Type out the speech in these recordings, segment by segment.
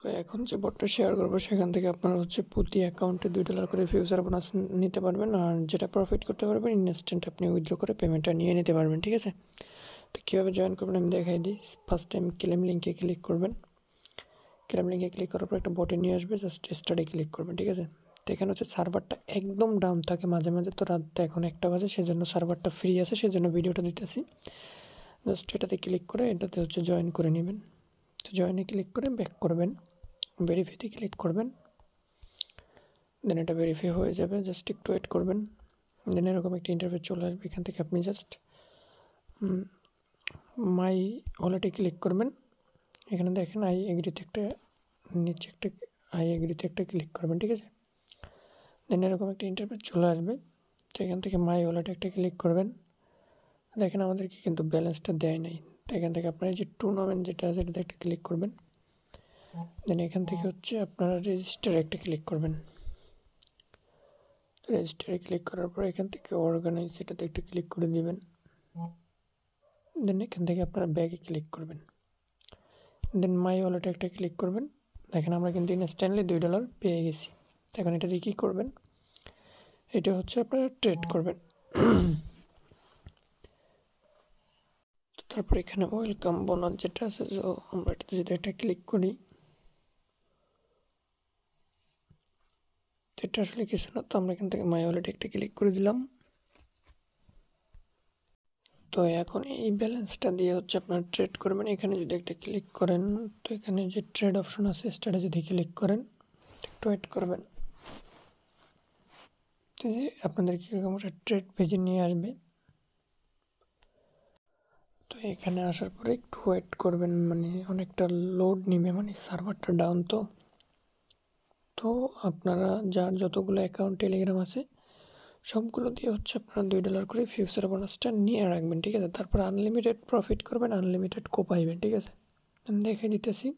তো এখন যে বটটা শেয়ার করবো সেখান থেকে আপনারা হচ্ছে প্রতি অ্যাকাউন্টে $2 করে ফিউচার বোনাস নিতে পারবেন, আর যেটা প্রফিট করতে পারবেন ইনস্ট্যান্ট আপনি উইথড্র করে পেমেন্টটা নিয়ে নিতে পারবেন। ঠিক আছে, তো কীভাবে জয়েন করবেন আমি দেখাই দিই। ফার্স্ট টাইম ক্লেম লিঙ্কে ক্লিক করবেন। ক্লেম লিঙ্কে ক্লিক করার পর একটা বটে নিয়ে আসবে, জাস্ট স্টার্টে ক্লিক করবেন। ঠিক আছে, তো এখানে হচ্ছে সার্ভারটা একদম ডাউন থাকে মাঝে মাঝে, তো রাত এখন 1টা বাজে, সেজন্য সার্ভারটা ফ্রি আছে, সেজন্য ভিডিওটা দিতেছি। জাস্ট এটাতে ক্লিক করে এটাতে হচ্ছে জয়েন করে নেবেন। তো জয়েনে ক্লিক করে ব্যাক করবেন, ভেরিফাইতে ক্লিক করবেন, দেন এটা ভেরিফাই হয়ে যাবে। জাস্ট একটু ওয়েট করবেন, দেন এরকম একটা ইন্টারফেস চলে আসবে। এখান থেকে আপনি জাস্ট মাই ওয়ালেটে ক্লিক করবেন। এখানে দেখেন আই এগ্রিতে একটা নিচে একটা আই এগ্রিতে একটা ক্লিক করবেন। ঠিক আছে, দেন এরকম একটা ইন্টারফেস চলে আসবে। তো এখান থেকে মাই ওয়ালেটে একটা ক্লিক করবেন। দেখেন আমাদেরকে কিন্তু ব্যালেন্সটা দেয় নাই, তো এখান থেকে আপনার এই যে টুর্নামেন্ট যেটা আছে এটাতে একটা ক্লিক করবেন। দেন এখান থেকে হচ্ছে আপনারা রেজিস্টারে একটা ক্লিক করবেন। রেজিস্টারে ক্লিক করার পর এখান থেকে অর্গানাইজ এটাতে একটা ক্লিক করে দিবেন। দেন এখান থেকে আপনারা ব্যাগে ক্লিক করবেন, দেন মাই ওয়ালেটে একটা ক্লিক করবেন। দেখেন আমরা কিন্তু ইনস্ট্যান্টলি $2 পেয়ে গেছি। এখন এটা দিয়ে কী করবেন, এটা হচ্ছে আপনারা ট্রেড করবেন। তারপর এখানে ওয়েলকাম বোনাস যেটা আছে, তো আমরা এটা যদি একটা ক্লিক করি, এটা আসলে কিছু না, তো আমরা এখান থেকে মাই ওয়ালেটে একটা ক্লিক করে দিলাম। তো এখন এই ব্যালেন্সটা দিয়ে হচ্ছে আপনারা ট্রেড করবেন। এখানে যদি একটা ক্লিক করেন, তো এখানে যে ট্রেড অপশন আছে স্টার্টে যদি ক্লিক করেন, একটু ওয়েট করবেন, তো যে আপনাদের কীরকম একটা ট্রেড পেজে নিয়ে আসবে। তো এখানে আসার পরে একটু ওয়েট করবেন, মানে অনেকটা লোড নিবে, মানে সার্ভারটা ডাউন। তো আপনারা যার যতগুলো অ্যাকাউন্ট টেলিগ্রাম আছে সবগুলো দিয়ে হচ্ছে আপনারা $2 করে ফিউচার বোনাসটা নিয়ে রাখবেন। ঠিক আছে, তারপর আনলিমিটেড প্রফিট করবেন, আনলিমিটেড কোপাইবেন। ঠিক আছে, আমি দেখাই দিতেছি।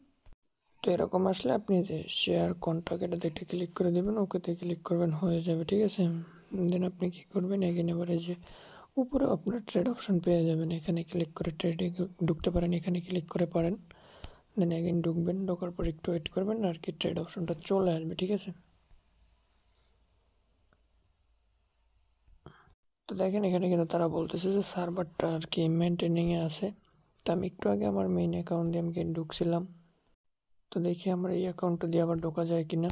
তো এরকম আসলে আপনি যে শেয়ার কন্ট্যাক্ট এটাতে একটা ক্লিক করে দেবেন, ওকেতে ক্লিক করবেন, হয়ে যাবে। ঠিক আছে, দেন আপনি কী করবেন, এগেন এবারে যে উপরে আপনার ট্রেড অপশন পেয়ে যাবেন, এখানে ক্লিক করে ট্রেডে ঢুকতে পারেন, এখানে ক্লিক করে পারেন। দেন এগেন ঢুকবেন, ঢোকার পর একটু ওয়েট করবেন, আর কি ট্রেড অপশনটা চলে আসবে। ঠিক আছে, তো দেখেন এখানে কিন্তু তারা বলতেছে যে সার্ভারটা আর কি মেনটেনিংয়ে আছে। তো আমি একটু আগে আমার মেইন অ্যাকাউন্ট দিয়ে আমি ঢুকছিলাম, তো দেখি আমার এই অ্যাকাউন্টটা দিয়ে আবার ঢোকা যায় কিনা,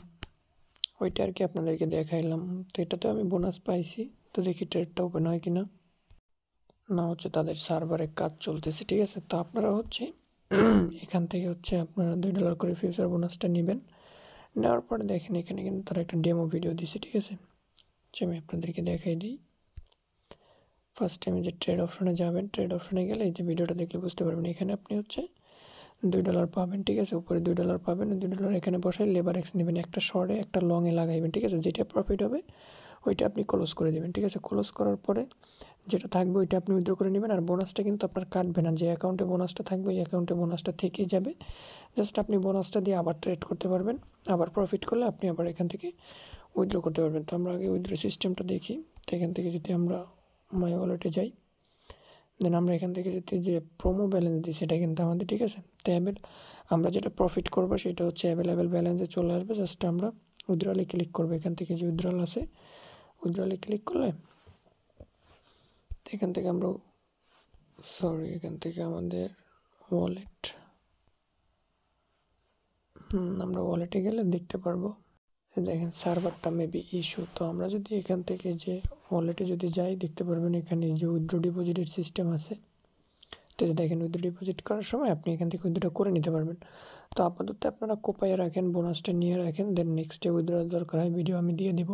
ওইটা আর কি আপনাদেরকে দেখাইলাম। তো এটাতে আমি বোনাস পাইছি, তো দেখি ট্রেডটা ওপেন হয় কিনা। না, হচ্ছে তাদের সার্ভারে কাজ চলতেছে। ঠিক আছে, তো আপনারা হচ্ছে এখান থেকে হচ্ছে আপনারা $2 করে ফিউচার বোনাসটা নেবেন। নেওয়ার পরে দেখেন এখানে কিন্তু তারা একটা ডেমো ভিডিও দিছে। ঠিক আছে, আমি আপনাদেরকে দেখাই দিই। ফার্স্ট টাইমে যে ট্রেড অপশনে যাবেন, ট্রেড অপশনে গেলে এই যে ভিডিওটা দেখলে বুঝতে পারবেন, এখানে আপনি হচ্ছে $2 পাবেন। ঠিক আছে, উপরে $2 পাবেন, $2 এখানে বসায় লেবার এক্স নেবেন, একটা শর্টে একটা লংয়ে লাগাইবেন। ঠিক আছে, যেটা প্রফিট হবে ওইটা আপনি ক্লোজ করে দেবেন। ঠিক আছে, ক্লোজ করার পরে যেটা থাকবে ওইটা আপনি উইথড্র করে নেবেন, আর বোনাসটা কিন্তু আপনার কাটবে না। যে অ্যাকাউন্টে বোনাসটা থাকবে ওই অ্যাকাউন্টে বোনাসটা থেকেই যাবে। জাস্ট আপনি বোনাসটা দিয়ে আবার ট্রেড করতে পারবেন, আবার প্রফিট করলে আপনি আবার এখান থেকে উইথড্র করতে পারবেন। তো আমরা আগে উইথড্র সিস্টেমটা দেখি। তো এখান থেকে যদি আমরা মাই ওয়ালেটে যাই, দেন আমরা এখান থেকে যদি যে প্রোমো ব্যালেন্স দিই সেটা কিন্তু আমাদের, ঠিক আছে, তো আমরা যেটা প্রফিট করবো সেটা হচ্ছে অ্যাভেলেবেল ব্যালেন্সে চলে আসবে। জাস্ট আমরা উইথড্রলে ক্লিক করবো, এখান থেকে যে উইথড্রল আছে উইথড্রলে ক্লিক করলে এখান থেকে আমরা এখান থেকে আমাদের ওয়ালেট, আমরা ওয়ালেটে গেলে দেখতে পারবো। দেখেন সার্ভারটা মেবি ইস্যু। তো আমরা যদি এখান থেকে যে ওয়ালেটে যদি যাই, দেখতে পারবেন এখানে যে উইথড্র ডিপোজিটের সিস্টেম আছে। তো দেখেন উইথড্র ডিপোজিট করার সময় আপনি এখান থেকে উইথড্রটা করে নিতে পারবেন। তো আপাতত আপনারা কোপায় রাখেন, বোনাসটা নিয়ে রাখেন, দেন নেক্সট ডে উইথড্র দরকার হয় ভিডিও আমি দিয়ে দিব।